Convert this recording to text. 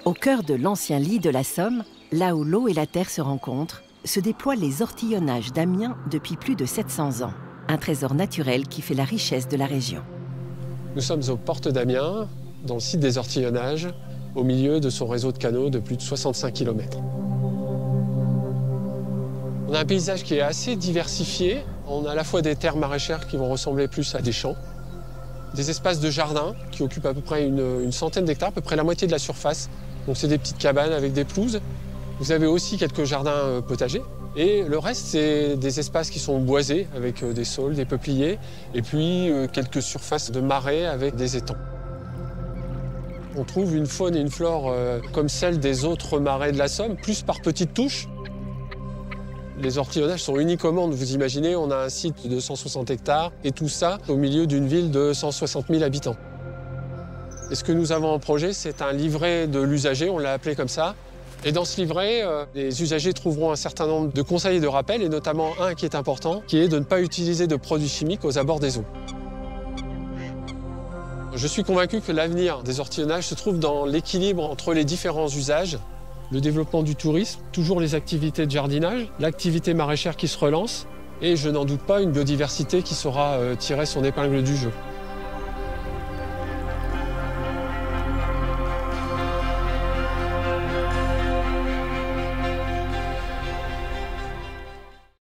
Au cœur de l'ancien lit de la Somme, là où l'eau et la terre se rencontrent, se déploient les ortillonnages d'Amiens depuis plus de 700 ans. Un trésor naturel qui fait la richesse de la région. Nous sommes aux portes d'Amiens, dans le site des ortillonnages, au milieu de son réseau de canaux de plus de 65 km. On a un paysage qui est assez diversifié. On a à la fois des terres maraîchères qui vont ressembler plus à des champs, des espaces de jardin qui occupent à peu près une centaine d'hectares, à peu près la moitié de la surface. Donc c'est des petites cabanes avec des pelouses. Vous avez aussi quelques jardins potagers. Et le reste, c'est des espaces qui sont boisés avec des saules, des peupliers, et puis quelques surfaces de marais avec des étangs. On trouve une faune et une flore comme celle des autres marais de la Somme, plus par petites touches. Les ortillonnages sont uniques au monde. Vous imaginez, on a un site de 160 hectares, et tout ça au milieu d'une ville de 160 000 habitants. Et ce que nous avons en projet, c'est un livret de l'usager, on l'a appelé comme ça. Et dans ce livret, les usagers trouveront un certain nombre de conseils et de rappels, et notamment un qui est important, qui est de ne pas utiliser de produits chimiques aux abords des eaux. Je suis convaincu que l'avenir des ortillonnages se trouve dans l'équilibre entre les différents usages, le développement du tourisme, toujours les activités de jardinage, l'activité maraîchère qui se relance, et je n'en doute pas, une biodiversité qui saura tirer son épingle du jeu.